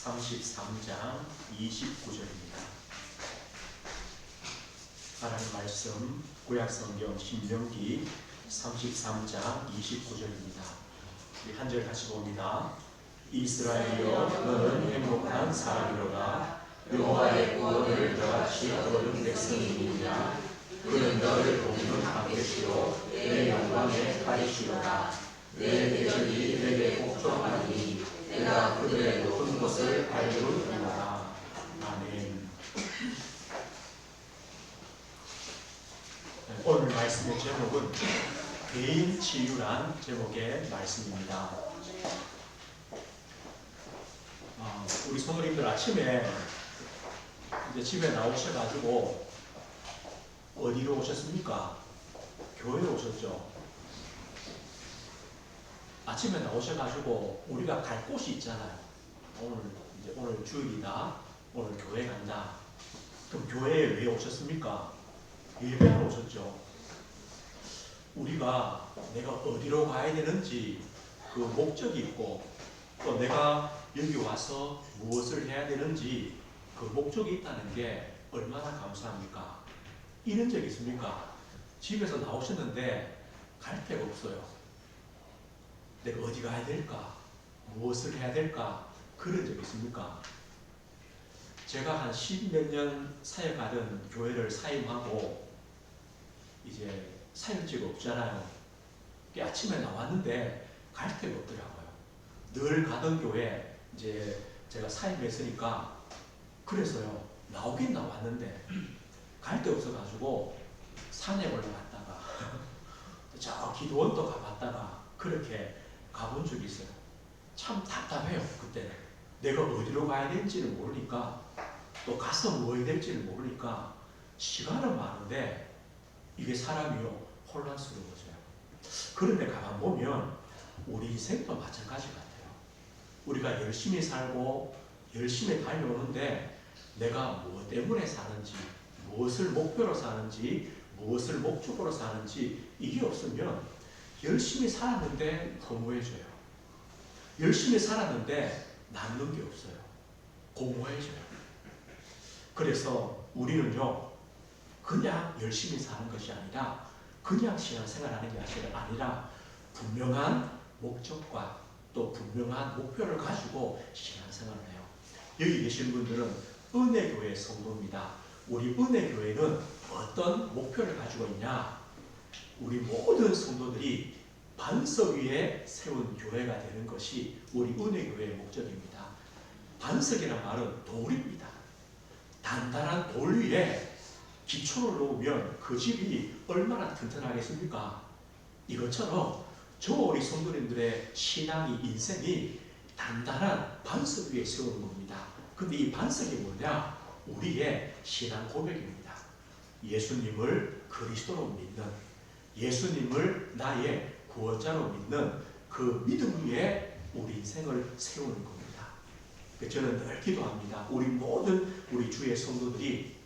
33장 29절입니다. 하나님 말씀 구약성경 신명기 33장 29절입니다. 우리 한 절 같이 봅니다. 이스라엘이여 너는 행복한 사람이로다. 여호와의 구원을 너같이 얻은 백성이니라. 그는 너를 돕는 방패시로 내 영광의 칼이시로다. 내 대적이 내게 복종하니 내가 그들의 높은 곳을 밟으리로다. 아멘. 오늘 말씀의 제목은 개인 치유란 제목의 말씀입니다. 우리 성도님들 아침에 이제 집에 나오셔가지고 어디로 오셨습니까? 교회에 오셨죠? 아침에 나오셔가지고 우리가 갈 곳이 있잖아요. 오늘 주일이다. 오늘 교회 간다. 그럼 교회에 왜 오셨습니까? 예배하러 오셨죠. 우리가 내가 어디로 가야 되는지 그 목적이 있고 또 내가 여기 와서 무엇을 해야 되는지 그 목적이 있다는 게 얼마나 감사합니까? 이런 적 있습니까? 집에서 나오셨는데 갈 데가 없어요. 내가 어디 가야 될까? 무엇을 해야 될까? 그런 적 있습니까? 제가 한 10몇 년 사역하던 교회를 사임하고 이제 사역지가 없잖아요. 아침에 나왔는데 갈 데가 없더라고요. 늘 가던 교회 이제 제가 사임했으니까 그래서요. 나오긴 나왔는데 갈 데 없어가지고 산에 올라갔다가 저 기도원도 가봤다가 그렇게 가본 적이 있어요. 참 답답해요. 그때는 내가 어디로 가야 될지를 모르니까 또 가서 뭐 해야 될지를 모르니까 시간은 많은데 이게 사람이요 혼란스러워져요. 그런데 가만 보면 우리 인생도 마찬가지 같아요. 우리가 열심히 살고 열심히 달려오는데 내가 무엇 때문에 사는지, 무엇을 목표로 사는지, 무엇을 목적으로 사는지 이게 없으면 열심히 살았는데 허무해져요. 열심히 살았는데 남는 게 없어요. 공허해져요. 그래서 우리는요 그냥 열심히 사는 것이 아니라 그냥 신앙생활하는 것이 아니라 분명한 목적과 또 분명한 목표를 가지고 신앙생활을 해요. 여기 계신 분들은 은혜교회 성도입니다. 우리 은혜교회는 어떤 목표를 가지고 있냐? 우리 모든 성도들이 반석 위에 세운 교회가 되는 것이 우리 은혜교회의 목적입니다. 반석이란 말은 돌입니다. 단단한 돌 위에 기초를 놓으면 그 집이 얼마나 튼튼하겠습니까? 이것처럼 저 우리 성도님들의 신앙이 인생이 단단한 반석 위에 세우는 겁니다. 근데 이 반석이 뭐냐? 우리의 신앙 고백입니다. 예수님을 그리스도로 믿는, 예수님을 나의 구원자로 믿는 그 믿음 위에 우리 인생을 세우는 겁니다. 저는 늘 기도합니다. 우리 모든 우리 주의 성도들이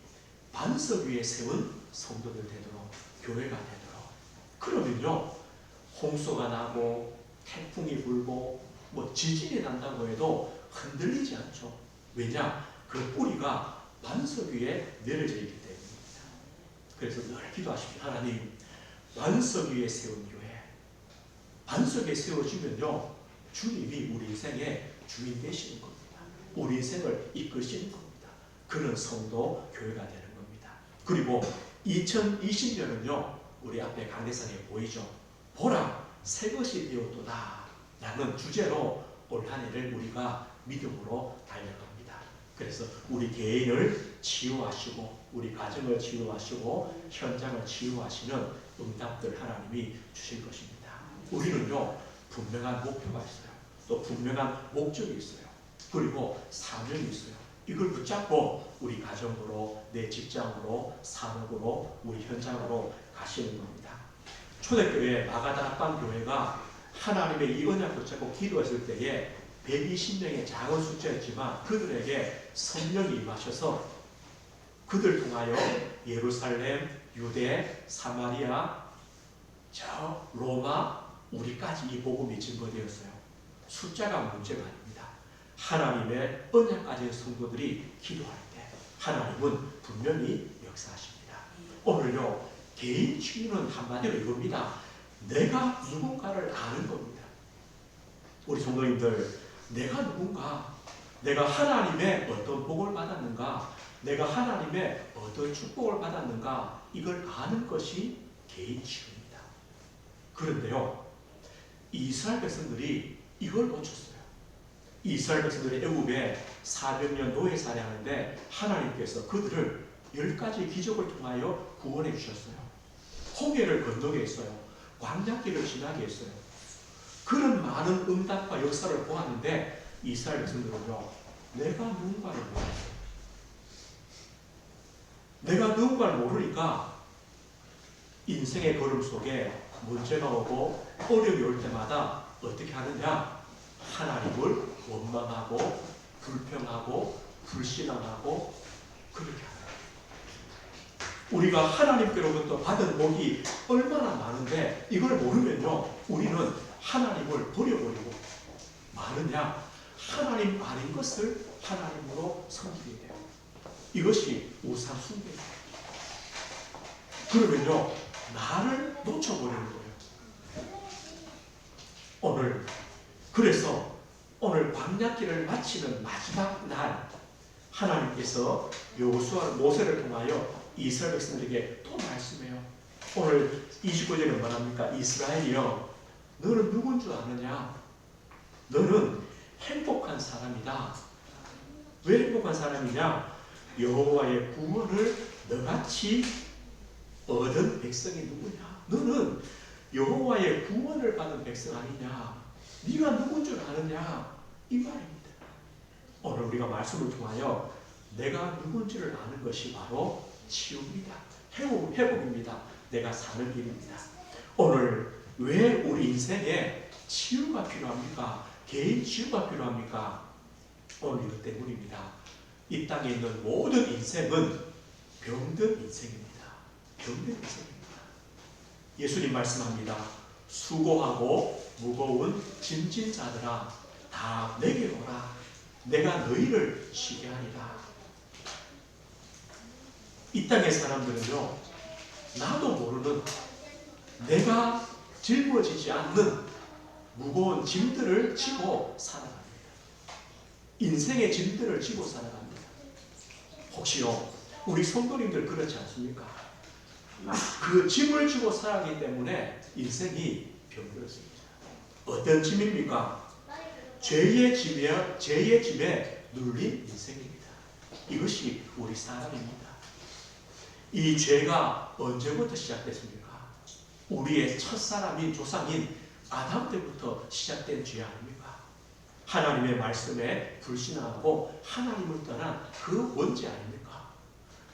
반석 위에 세운 성도들 되도록, 교회가 되도록. 그러면요 홍수가 나고 태풍이 불고 뭐 지진이 난다고 해도 흔들리지 않죠. 왜냐? 그 뿌리가 반석 위에 내려져 있기 때문입니다. 그래서 늘 기도하십니다. 하나님, 반석 위에 세운 교회, 반석에 세워지면요 주님이 우리 인생의 주인 되시는 겁니다. 우리 인생을 이끄시는 겁니다. 그런 성도 교회가 되는 겁니다. 그리고 2020년은요 우리 앞에 강대상에 보이죠. 보라 새 것이 되었도다 라는 주제로 올 한 해를 우리가 믿음으로 달려갑니다. 그래서 우리 개인을 치유하시고 우리 가정을 치유하시고 현장을 치유하시는 응답들 하나님이 주실 것입니다. 우리는요 분명한 목표가 있어요. 또 분명한 목적이 있어요. 그리고 사명이 있어요. 이걸 붙잡고 우리 가정으로, 내 직장으로, 산업으로, 우리 현장으로 가시는 겁니다. 초대교회 마가다락방 교회가 하나님의 이 언약 붙잡고 기도했을 때에 120명의 작은 숫자였지만 그들에게 성령이 임하셔서 그들 통하여 예루살렘, 유대, 사마리아, 저 로마, 우리까지 이 복음이 증거되었어요. 숫자가 문제가 아닙니다. 하나님의 언약 가진 성도들이 기도할 때 하나님은 분명히 역사하십니다. 오늘요, 개인 치유는 한마디로 이겁니다. 내가 누군가를 아는 겁니다. 우리 성도님들, 내가 누군가, 내가 하나님의 어떤 복을 받았는가, 내가 하나님의 어떤 축복을 받았는가, 이걸 아는 것이 개인 치유입니다. 그런데요, 이스라엘 백성들이 이걸 놓쳤어요. 이스라엘 백성들이 애굽에 400년 노예살이 하는데 하나님께서 그들을 10가지 기적을 통하여 구원해 주셨어요. 홍해를 건너게 했어요. 광야길을 지나게 했어요. 그런 많은 응답과 역사를 보았는데 이스라엘 백성들은요, 내가 누군가를 몰랐어요. 내가 누군가를 모르니까 인생의 걸음 속에 문제가 오고 어려움이 올 때마다 어떻게 하느냐? 하나님을 원망하고 불평하고 불신앙하고 그렇게 하는 거예요. 우리가 하나님께로부터 받은 복이 얼마나 많은데 이걸 모르면요, 우리는 하나님을 버려버리고 마느냐? 하나님 아닌 것을 하나님으로 섬기게 돼요. 이것이 우상 숭배예요. 그러면요, 나를 놓쳐버리는 거예요. 그래서 오늘 광야길을 마치는 마지막 날 하나님께서 여호수아 모세를 통하여 이스라엘 백성들에게 또 말씀해요. 오늘 29절에 뭐랍니까? 이스라엘이여, 너는 누군 줄 아느냐? 너는 행복한 사람이다. 왜 행복한 사람이냐? 여호와의 구원을 너같이 얻은 백성이 누구냐? 너는 여호와의 구원을 받은 백성 아니냐? 네가 누군 줄 아느냐? 이 말입니다. 오늘 우리가 말씀을 통하여 내가 누군지를 아는 것이 바로 치유입니다. 회복입니다. 내가 사는 길입니다. 오늘 왜 우리 인생에 치유가 필요합니까? 개인 치유가 필요합니까? 오늘 이것 때문입니다. 이 땅에 있는 모든 인생은 병든 인생입니다. 병든 인생입니다. 예수님 말씀합니다. 수고하고 무거운 짐진 자들아, 다 내게 오라. 내가 너희를 쉬게 하리라. 이 땅의 사람들은요, 나도 모르는 내가 짊어지지 않는 무거운 짐들을 지고 살아갑니다. 인생의 짐들을 지고 살아갑니다. 혹시요, 우리 성도님들 그렇지 않습니까? 그 짐을 지고 살아가기 때문에 인생이 병들었습니다. 어떤 짐입니까? 죄의 짐에 눌린 인생입니다. 이것이 우리 사람입니다. 이 죄가 언제부터 시작됐습니까? 우리의 첫사람인 조상인 아담 때부터 시작된 죄 아닙니까? 하나님의 말씀에 불신하고 하나님을 떠난 그 원죄 아닙니까?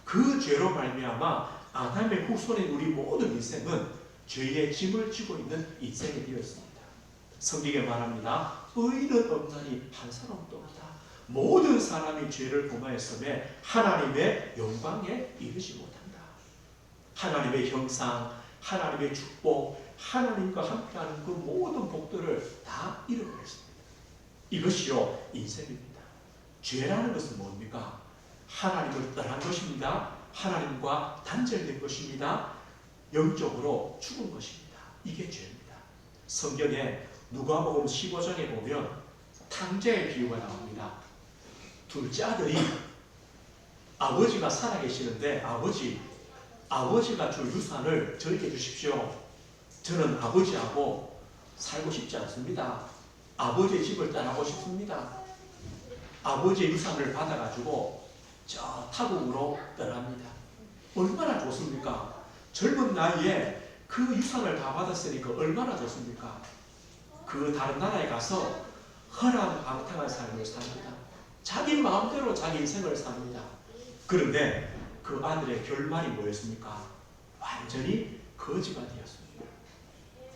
그 죄로 말미암아 아담의 후손인 우리 모든 인생은 죄의 짐을 지고 있는 인생이 되었습니다. 성경에 말합니다. 의인은 없나니 한 사람도 없다. 모든 사람이 죄를 범하였음에 하나님의 영광에 이르지 못한다. 하나님의 형상, 하나님의 축복, 하나님과 함께하는 그 모든 복들을 다 잃어버렸습니다. 이것이요, 인생입니다. 죄라는 것은 뭡니까? 하나님을 떠난 것입니다. 하나님과 단절된 것입니다. 영적으로 죽은 것입니다. 이게 죄입니다. 성경에 누가복음 15장에 보면 탕자의 비유가 나옵니다. 둘째 아들이 아버지가 살아계시는데 아버지가 줄 유산을 저에게 주십시오. 저는 아버지하고 살고 싶지 않습니다. 아버지의 집을 떠나고 싶습니다. 아버지의 유산을 받아가지고 저 타국으로 떠납니다. 얼마나 좋습니까? 젊은 나이에 그 유산을 다 받았으니까 얼마나 좋습니까? 그 다른 나라에 가서 허랑방탕한 삶을 삽니다. 자기 마음대로 자기 인생을 삽니다. 그런데 그 아들의 결말이 뭐였습니까? 완전히 거지가 되었습니다.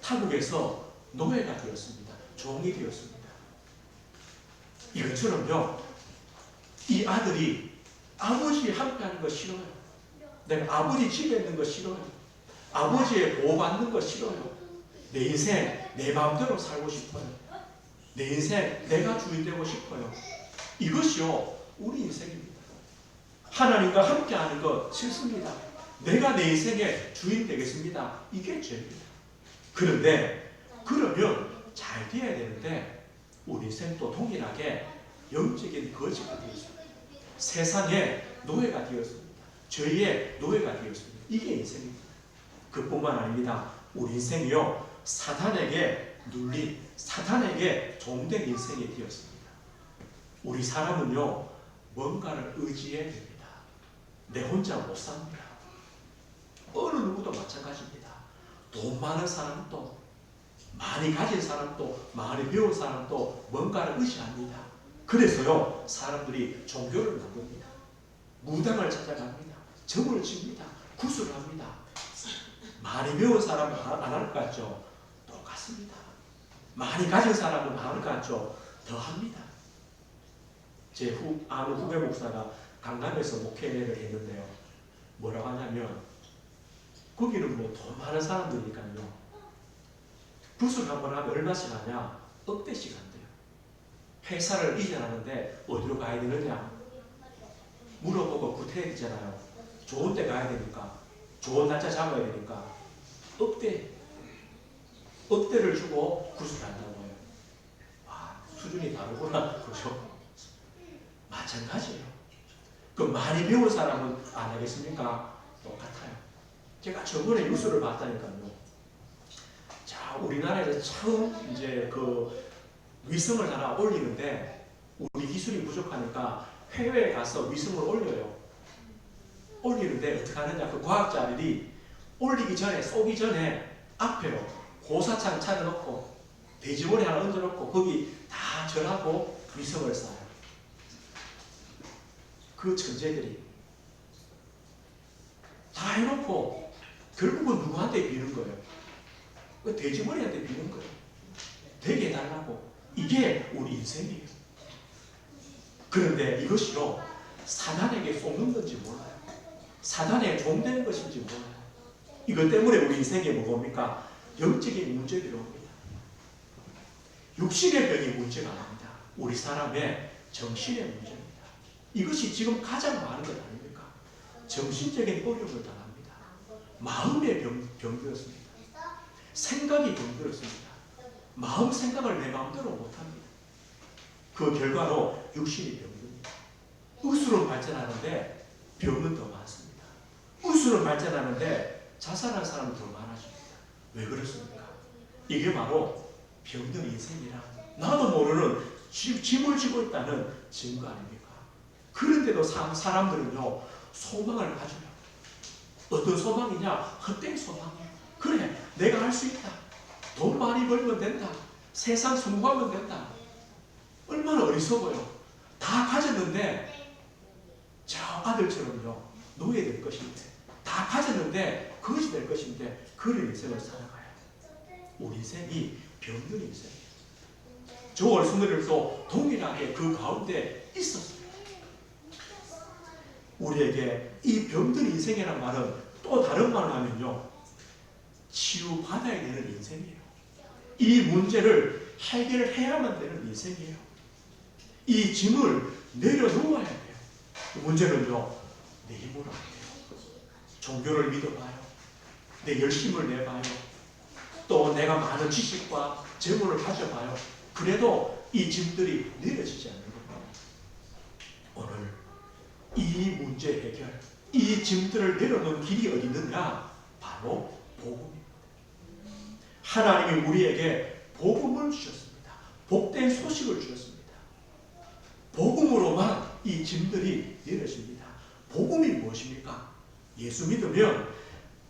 타국에서 노예가 되었습니다. 종이 되었습니다. 이것처럼요, 이 아들이 아버지 함께하는 거 싫어요. 내가 아버지 집에 있는 거 싫어요. 아버지의 보호받는 거 싫어요. 내 인생 내 마음대로 살고 싶어요. 내 인생 내가 주인 되고 싶어요. 이것이요 우리 인생입니다. 하나님과 함께하는 것 싫습니다. 내가 내 인생의 주인 되겠습니다. 이게 죄입니다. 그런데 그러면 잘 되어야 되는데 우리 인생도 동일하게 영적인 거지가 되었습니다. 세상의 노예가 되었습니다. 죄의 노예가 되었습니다. 이게 인생입니다. 그뿐만 아닙니다. 우리 인생이요 사탄에게 눌린, 사탄에게 종된 인생이 되었습니다. 우리 사람은요 뭔가를 의지해야 됩니다. 내 혼자 못 삽니다. 어느 누구도 마찬가지입니다. 돈 많은 사람도, 많이 가진 사람도, 많이 배운 사람도 뭔가를 의지합니다. 그래서요 사람들이 종교를 만듭니다. 무당을 찾아갑니다. 점을 칩니다. 구슬합니다. 많이 배운 사람은 안 할 것 같죠? 똑같습니다. 많이 가진 사람은 안 할 것 같죠? 더 합니다. 제 아는 후배 목사가 강남에서 목회를 했는데요. 뭐라고 하냐면 거기는 뭐 돈 많은 사람들이니까요. 구슬 한번 하면 얼마씩 하냐? 억대씩 한대요. 회사를 이전하는데 어디로 가야 되느냐? 물어보고 구태야 되잖아요. 좋은 데 가야 되니까. 좋은 날짜 잡아야 되니까. 억대를 주고 구슬한다고 해요. 와, 수준이 다르구나. 그죠? 마찬가지예요. 그 많이 배운 사람은 안 하겠습니까? 똑같아요. 제가 저번에 뉴스를 봤다니까요. 자, 우리나라에서 처음 이제 그 위성을 하나 올리는데 우리 기술이 부족하니까 해외에 가서 위성을 올려요. 올리는데 어떻게 하느냐? 그 과학자들이 올리기 전에, 쏘기 전에 앞에요. 고사창 차려놓고 돼지머리 하나 얹어놓고 거기 다 절하고 위성을 쏴요. 그 천재들이 다 해놓고 결국은 누구한테 비는 거예요? 그 돼지머리한테 비는 거예요. 되게 해달라고. 이게 우리 인생이에요. 그런데 이것이요 사단에게 쏘는 건지 몰라요. 사단에 종되는 것인지 몰라요. 이것 때문에 우리 인생에 뭡니까? 영적인 문제들이 옵니다. 육신의 병이 문제가 아닙니다. 우리 사람의 정신의 문제입니다. 이것이 지금 가장 많은 것 아닙니까? 정신적인 어려움을 당합니다. 마음의 병들었습니다. 생각이 병들었습니다. 마음 생각을 내 마음대로 못합니다. 그 결과로 육신이 병듭니다. 의술은 발전하는데 병은 더 많습니다. 의술은 발전하는데 자살한 사람은 더 많아집니다. 왜 그렇습니까? 이게 바로 병든 인생이라 나도 모르는 짐을 지고 있다는 증거 아닙니까? 그런데도 사람들은요 소망을 가져요. 어떤 소망이냐? 헛된 소망이에요. 그래, 내가 할 수 있다. 돈 많이 벌면 된다. 세상 성공하면 된다. 얼마나 어리석어요. 다 가졌는데 저 아들처럼요 노예될 것인데, 다 가졌는데 거지 될 것인데 그런 인생을 살아가요. 우리 인생이 병든 인생이에요. 저 월순들도 동일하게 그 가운데 있었어요. 우리에게 이 병든 인생이라는 말은 또 다른 말을 하면요 치유받아야 되는 인생이에요. 이 문제를 해결해야만 되는 인생이에요. 이 짐을 내려놓아야 돼요. 문제는요 내 힘으로 안 돼요. 종교를 믿어봐요. 내 열심을 내봐요. 또 내가 많은 지식과 재물을 가져봐요. 그래도 이 짐들이 내려지지 않는 겁니다. 오늘 이 문제 해결, 이 짐들을 내려놓은 길이 어디 있느냐? 바로 복음입니다. 하나님이 우리에게 복음을 주셨습니다. 복된 소식을 주셨습니다. 복음으로만 이 짐들이 내려집니다. 복음이 무엇입니까? 예수 믿으면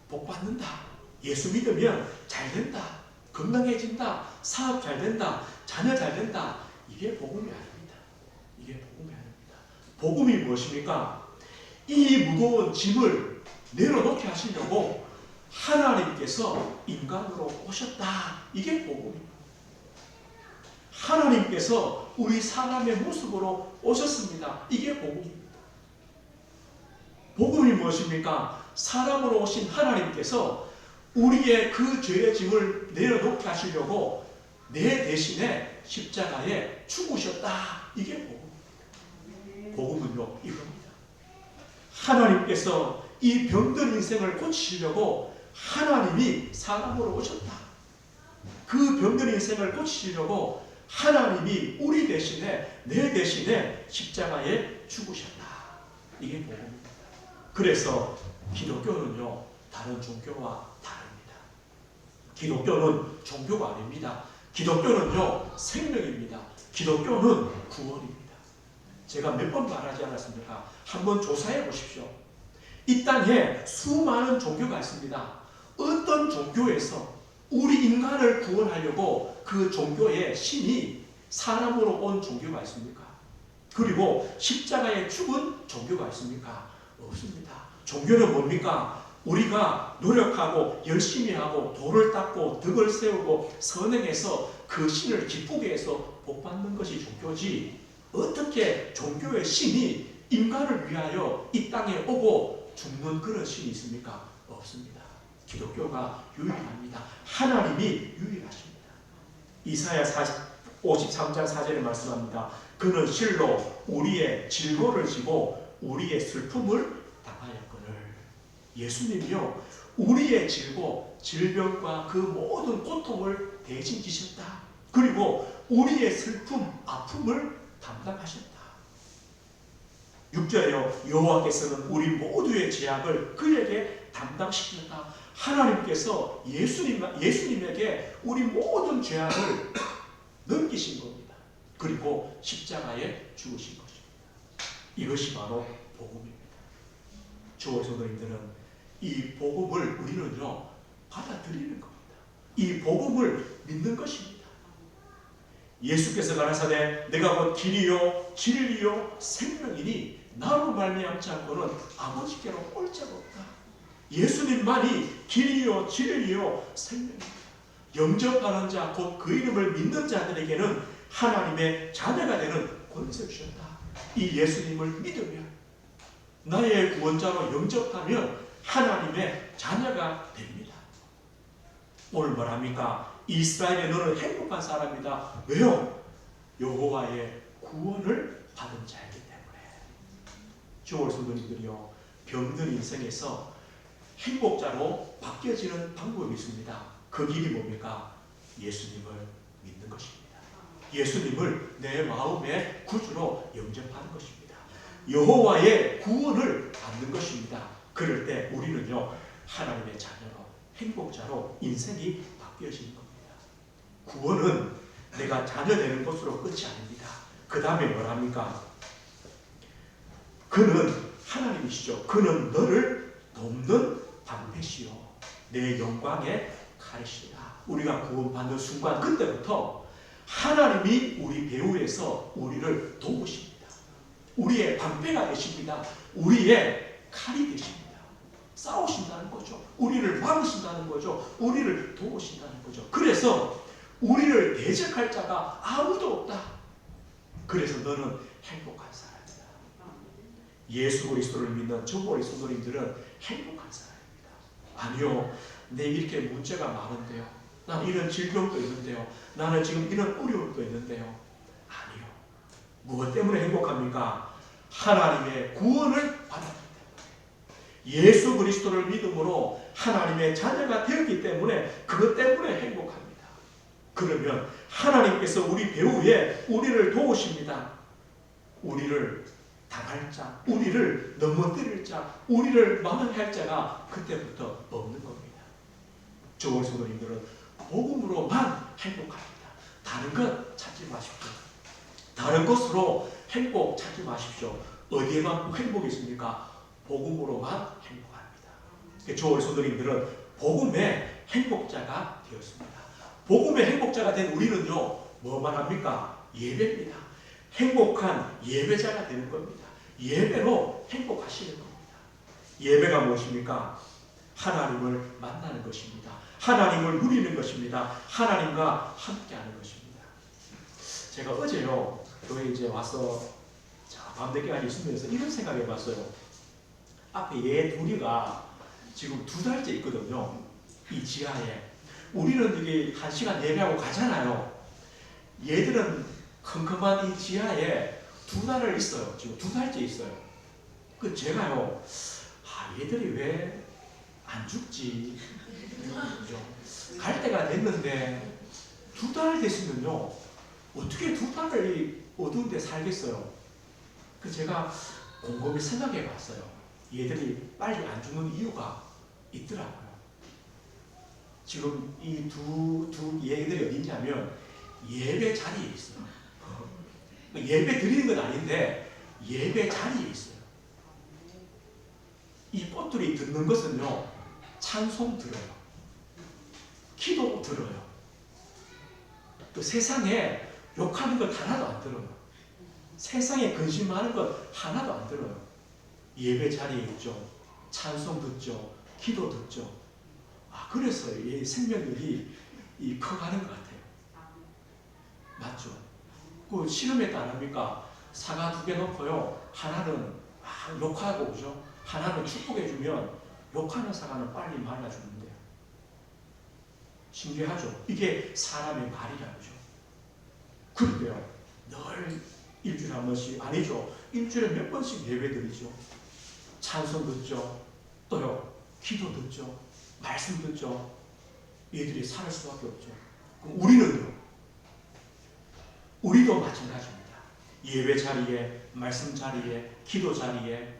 복 받는다. 예수 믿으면 잘 된다. 건강해진다. 사업 잘 된다. 자녀 잘 된다. 이게 복음이 아닙니다. 이게 복음이 아닙니다. 복음이 무엇입니까? 이 무거운 짐을 내려놓게 하시려고 하나님께서 인간으로 오셨다. 이게 복음입니다. 하나님께서 우리 사람의 모습으로 오셨습니다. 이게 복음입니다. 복음이 무엇입니까? 사람으로 오신 하나님께서 우리의 그 죄의 짐을 내려놓게 하시려고 내 대신에 십자가에 죽으셨다. 이게 복음입니다. 하나님께서 이 병든 인생을 고치시려고 하나님이 사람으로 오셨다. 그 병든 인생을 고치시려고 하나님이 우리 대신에, 내 대신에 십자가에 죽으셨다. 이게 복음입니다. 그래서 기독교는요, 다른 종교와 다릅니다. 기독교는 종교가 아닙니다. 기독교는요, 생명입니다. 기독교는 구원입니다. 제가 몇 번 말하지 않았습니까? 한번 조사해 보십시오. 이 땅에 수많은 종교가 있습니다. 어떤 종교에서 우리 인간을 구원하려고 그 종교의 신이 사람으로 온 종교가 있습니까? 그리고 십자가에 죽은 종교가 있습니까? 없습니다. 종교는 뭡니까? 우리가 노력하고 열심히 하고 돌을 닦고 덕을 세우고 선행해서 그 신을 기쁘게 해서 복받는 것이 종교지, 어떻게 종교의 신이 인간을 위하여 이 땅에 오고 죽는 그런 신이 있습니까? 없습니다. 기독교가 유일합니다. 하나님이 유일하십니다. 이사야 53장 4절에 말씀합니다. 그는 실로 우리의 질고를 지고 우리의 슬픔을 당하였거늘. 예수님이요, 우리의 질고, 질병과 그 모든 고통을 대신 지셨다. 그리고 우리의 슬픔, 아픔을 담당하셨다. 6절에요. 여호와께서는 우리 모두의 죄악을 그에게 담당시켰다. 하나님께서 예수님에게 우리 모든 죄악을 넘기신 겁니다. 그리고 십자가에 죽으신 것입니다. 이것이 바로 복음입니다. 주의 성도님들은 이 복음을 우리는요, 받아들이는 겁니다. 이 복음을 믿는 것입니다. 예수께서 가라사대 내가 곧 길이요 진리요 생명이니 나로 말미암지 않고는 아버지께로 올 자가 없다. 예수님만이 길이요 진리요 생명입니다. 영접하는 자, 곧 그 이름을 믿는 자들에게는 하나님의 자녀가 되는 권세를 주셨다. 이 예수님을 믿으면, 나의 구원자로 영접하면 하나님의 자녀가 됩니다. 오늘 뭐랍니까? 이스라엘의 너는 행복한 사람이다. 왜요? 여호와의 구원을 받은 자이기 때문에. 주의 성도님들이요, 병든 인생에서 행복자로 바뀌어지는 방법이 있습니다. 그 길이 뭡니까? 예수님을 믿는 것입니다. 예수님을 내 마음의 구주로 영접하는 것입니다. 여호와의 구원을 받는 것입니다. 그럴 때 우리는요, 하나님의 자녀로, 행복자로 인생이 바뀌어지는 겁니다. 구원은 내가 자녀 되는 것으로 끝이 아닙니다. 그 다음에 뭐랍니까? 그는 하나님이시죠. 그는 너를 돕는 방패시요 내 영광의 칼이시라. 우리가 구원받는 순간, 그때부터 하나님이 우리 배후에서 우리를 도우십니다. 우리의 방패가 되십니다. 우리의 칼이 되십니다. 싸우신다는 거죠. 우리를 막으신다는 거죠. 우리를 도우신다는 거죠. 그래서 우리를 대적할 자가 아무도 없다. 그래서 너는 행복한 사람이다. 예수 그리스도를 믿는 저보리 성도님들은 행복한 사람입니다. 아니요, 내 이렇게 문제가 많은데요, 나는 이런 질병도 있는데요, 나는 지금 이런 어려움도 있는데요. 아니요. 무엇 때문에 행복합니까? 하나님의 구원을 받았기 때문에, 예수 그리스도를 믿음으로 하나님의 자녀가 되었기 때문에, 그것 때문에 행복합니다. 그러면 하나님께서 우리 배후에 우리를 도우십니다. 우리를 당할 자, 우리를 넘어뜨릴 자, 우리를 망할 자가 그때부터 없는 겁니다. 좋은 성도님들은 복음으로만 행복합니다. 다른 것 찾지 마십시오. 다른 것으로 행복 찾지 마십시오. 어디에만 행복이 있습니까? 복음으로만 행복합니다. 좋은 성도님들은 복음의 행복자가 되었습니다. 복음의 행복자가 된 우리는요, 뭐만 합니까? 예배입니다. 행복한 예배자가 되는 겁니다. 예배로 행복하시는 겁니다. 예배가 무엇입니까? 하나님을 만나는 것입니다. 하나님을 누리는 것입니다. 하나님과 함께하는 것입니다. 제가 어제요, 교회 이제 와서 밤늦게까지 있으면서 이런 생각해 봤어요. 앞에 얘 둘이가 지금 2달째 있거든요. 이 지하에. 우리는 여기 1시간 예배하고 가잖아요. 얘들은 컴컴한 이 지하에 2달을 있어요. 지금 2달째 있어요. 그 제가요, 얘들이 왜 안 죽지? 그죠? 갈 때가 됐는데 2달 됐으면요, 어떻게 2달을 이 어두운 데 살겠어요? 그 제가 곰곰이 생각해 봤어요. 얘들이 빨리 안 죽는 이유가 있더라고요. 지금 이 두 얘들이 어디 있냐면 예배 자리에 있어요. 예배 드리는 건 아닌데 예배 자리에 있어요. 이 꽃들이 듣는 것은요, 찬송 들어요. 기도 들어요. 또 세상에 욕하는 것 하나도 안 들어요. 세상에 근심하는 것 하나도 안 들어요. 예배 자리에 있죠. 찬송 듣죠. 기도 듣죠. 그래서 이 생명력이 커가는 것 같아요. 맞죠? 그 실험했다 안 합니까? 사과 2개 놓고요. 하나는 욕하고, 그죠? 하나는 축복해주면 욕하는 사과는 빨리 말라주는데요. 신기하죠? 이게 사람의 말이라고죠. 그런데요, 늘 일주일에 한 번씩, 아니죠, 일주일에 몇 번씩 예배 드리죠. 찬송 듣죠. 또요, 기도 듣죠. 말씀 듣죠. 얘들이 살 수밖에 없죠. 그럼 우리는요, 우리도 마찬가지입니다. 예배 자리에, 말씀 자리에, 기도 자리에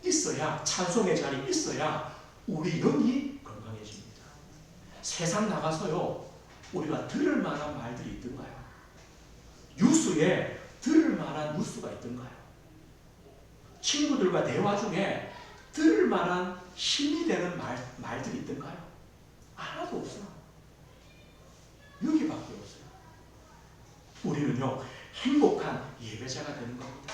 있어야, 찬송의 자리에 있어야 우리 영이 건강해집니다. 세상 나가서요, 우리가 들을 만한 말들이 있던가요? 뉴스에 들을 만한 뉴스가 있던가요? 친구들과 대화 중에 들을 만한 힘이 되는 말들이 있던가요? 하나도 없어요. 여기밖에 없어요. 우리는요, 행복한 예배자가 되는 겁니다.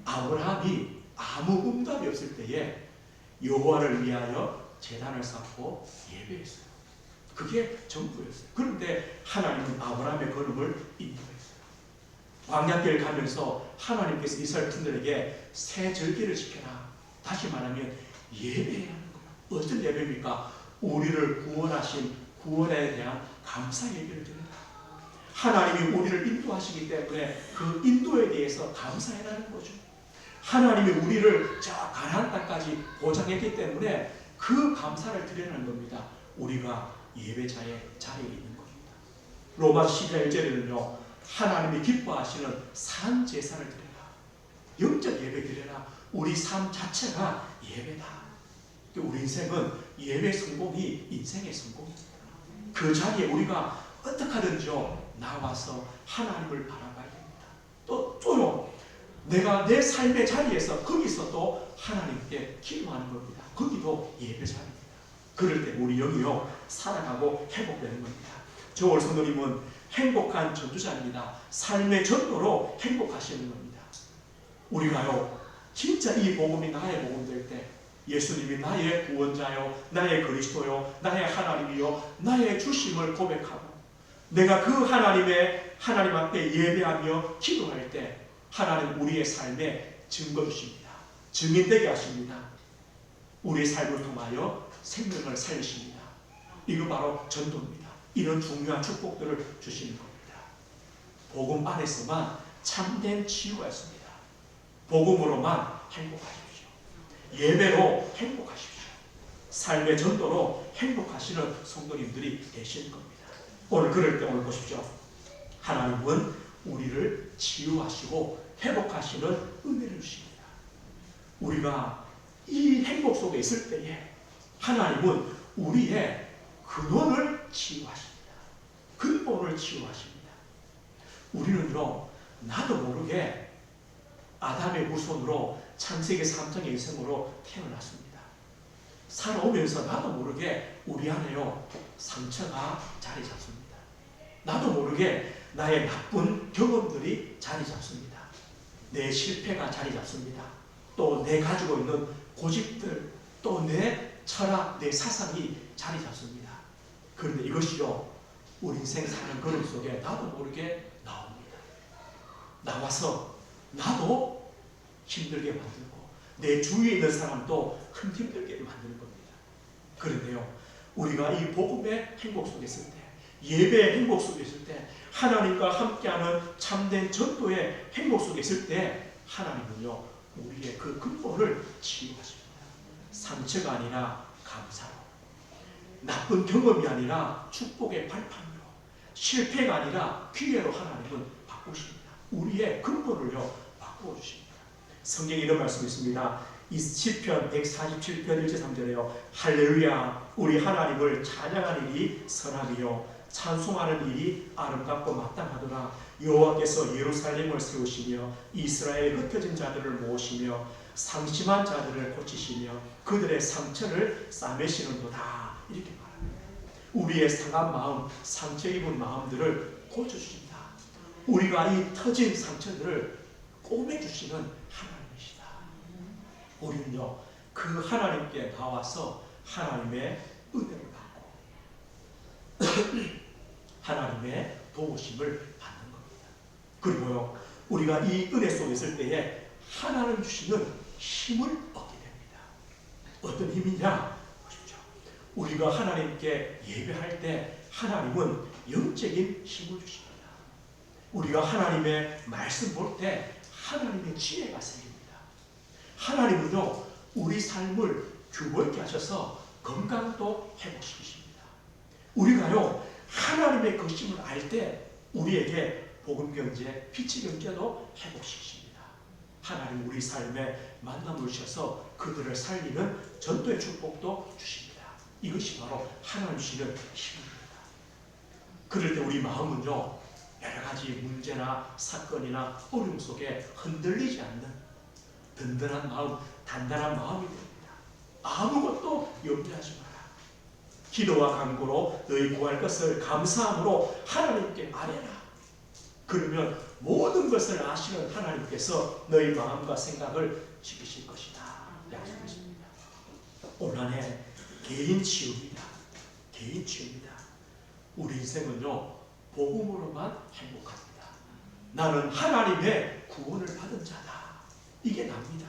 아브라함이 아무 응답이 없을 때에 여호와를 위하여 제단을 쌓고 예배했어요. 그게 전부였어요. 그런데 하나님은 아브라함의 걸음을 인도했어요. 광야길 가면서 하나님께서 이스라엘 분들에게 새 절기를 지켜라. 다시 말하면 예배해야 하는 거예요. 어떤 예배입니까? 우리를 구원하신 구원에 대한 감사 예배를 드린다. 하나님이 우리를 인도하시기 때문에 그 인도에 대해서 감사해라는 거죠. 하나님이 우리를 저 가나안 땅까지 보장했기 때문에 그 감사를 드리는 겁니다. 우리가 예배자의 자리에 있는 겁니다. 로마서 11절에는요, 하나님이 기뻐하시는 산 제사를 드려라. 영적 예배 드려라. 우리 삶 자체가 예배다. 우리 인생은 예배 성공이 인생의 성공입니다. 그 자리에 우리가 어떻게 하든지요, 나와서 하나님을 바라봐야 됩니다. 또요, 내가 내 삶의 자리에서 거기서 또 하나님께 기도하는 겁니다. 거기도 예배 자리입니다. 그럴 때 우리 영이요, 살아가고 회복되는 겁니다. 조월 성도님은 행복한 전도자입니다. 삶의 전도로 행복하시는 겁니다. 우리가요, 진짜 이 복음이 나의 복음 될 때, 예수님이 나의 구원자요, 나의 그리스도요, 나의 하나님이요, 나의 주심을 고백하고 내가 그 하나님 앞에 예배하며 기도할 때 하나님 우리의 삶에 증거 주십니다. 증인되게 하십니다. 우리의 삶을 통하여 생명을 살리십니다. 이거 바로 전도입니다. 이런 중요한 축복들을 주시는 겁니다. 복음 안에서만 참된 치유가 있습니다. 복음으로만 행복하십시오. 예배로 행복하십시오. 삶의 전도로 행복하시는 성도님들이 되시는 겁니다. 오늘 그럴 때 오늘 보십시오. 하나님은 우리를 치유하시고 회복하시는 은혜를 주십니다. 우리가 이 행복 속에 있을 때에 하나님은 우리의 근원을 치유하십니다. 근본을 치유하십니다. 우리는요, 나도 모르게 아담의 후손으로 창세기 3장의 인생으로 태어났습니다. 살아오면서 나도 모르게 우리 안에요, 상처가 자리 잡습니다. 나도 모르게 나의 나쁜 경험들이 자리 잡습니다. 내 실패가 자리 잡습니다. 또 내 가지고 있는 고집들, 또 내 철학, 내 사상이 자리 잡습니다. 그런데 이것이요, 우리 인생 사는 걸음 속에 나도 모르게 나옵니다. 나와서 나도 힘들게 만들고 내 주위에 있는 사람도 힘들게 만드는 겁니다. 그런데요, 우리가 이 복음의 행복 속에 있을 때, 예배의 행복 속에 있을 때, 하나님과 함께하는 참된 전도의 행복 속에 있을 때 하나님은요, 우리의 그 근본을 치유하십니다. 상처가 아니라 감사로, 나쁜 경험이 아니라 축복의 발판으로, 실패가 아니라 기회로 하나님은 바꾸십니다. 우리의 근본을요 바꾸어 주십니다. 성경에 이런 말씀이 있습니다. 이 시편 147편 1절 3절에요. 할렐루야, 우리 하나님을 찬양하는 일이 선함이요 찬송하는 일이 아름답고 마땅하더라. 여호와께서 예루살렘을 세우시며 이스라엘 흩어진 자들을 모으시며 상심한 자들을 고치시며 그들의 상처를 싸매시는도다. 이렇게 말합니다. 우리의 상한 마음, 상처 입은 마음들을 고쳐주신다. 우리가 이 터진 상처들을 꼬매주시는 하나님이시다. 우리는요 그 하나님께 나와서 하나님의 은혜를 받고 하나님의 도우심을 받는 겁니다. 그리고요 우리가 이 은혜 속에 있을 때에 하나님 주시는 힘을 얻게 됩니다. 어떤 힘이냐 보십시오. 우리가 하나님께 예배할 때 하나님은 영적인 힘을 주십니다. 우리가 하나님의 말씀 볼 때 하나님의 지혜가 생깁니다. 하나님은요 우리 삶을 규범케 하셔서 건강도 회복시키십니다. 우리가요 하나님의 것임을 알 때 우리에게 복음 경제, 빛의 경제도 회복시키십니다. 하나님 우리 삶에 만남을 주셔서 그들을 살리는 전도의 축복도 주십니다. 이것이 바로 하나님 주시는 힘입니다. 그럴 때 우리 마음은요 여러 가지 문제나 사건이나 어려움 속에 흔들리지 않는 든든한 마음, 단단한 마음이 됩니다. 아무것도 염려하지 마라. 기도와 간구로 너희 구할 것을 감사함으로 하나님께 아뢰라. 그러면 모든 것을 아시는 하나님께서 너희 마음과 생각을 지키실 것이다. 약속했습니다. 오늘의 개인 치유입니다. 개인 치유입니다. 우리 인생은요 복음으로만 행복합니다. 나는 하나님의 구원을 받은 자다. 이게 납니다.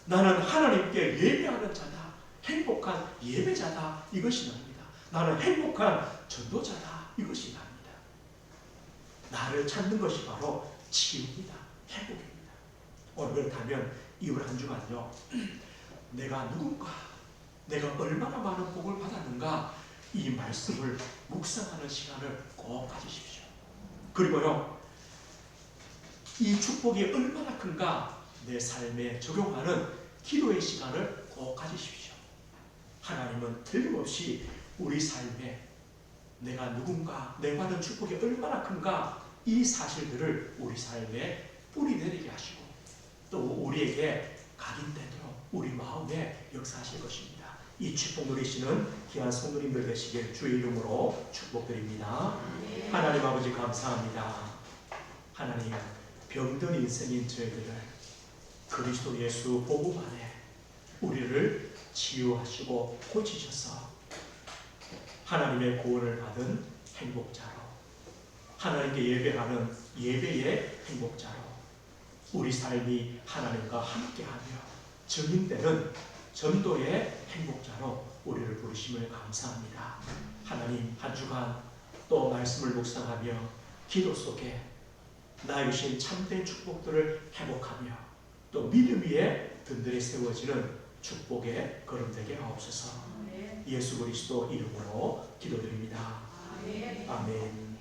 나는 하나님께 예배하는 자다. 행복한 예배자다. 이것이 납니다. 나는 행복한 전도자다. 이것이 납니다. 나를 찾는 것이 바로 치유입니다. 행복입니다. 오늘 그렇다면 이번 한 주간요 내가 누군가, 내가 얼마나 많은 복을 받았는가 이 말씀을 묵상하는 시간을 꼭 가지십시오. 그리고요 이 축복이 얼마나 큰가 내 삶에 적용하는 기도의 시간을 꼭 가지십시오. 하나님은 틀림없이 우리 삶에 내가 누군가, 내가 받은 축복이 얼마나 큰가 이 사실들을 우리 삶에 뿌리내리게 하시고 또 우리에게 각인되도록 우리 마음에 역사하실 것입니다. 이 축복 누리시는 귀한 성도님들 되시길 주의 이름으로 축복드립니다. 하나님 아버지 감사합니다. 하나님 병든 인생인 저희들을 그리스도 예수 복음 안에 우리를 치유하시고 고치셔서 하나님의 구원을 받은 행복자로, 하나님께 예배하는 예배의 행복자로 우리 삶이 하나님과 함께하며 증인되는 전도의 행복자로 우리를 부르심을 감사합니다. 하나님 한 주간 또 말씀을 묵상하며 기도 속에 나의 주신 참된 축복들을 회복하며 또 믿음 위에 든든히 세워지는 축복의 걸음되게 하옵소서. 예수 그리스도 이름으로 기도드립니다. 아멘.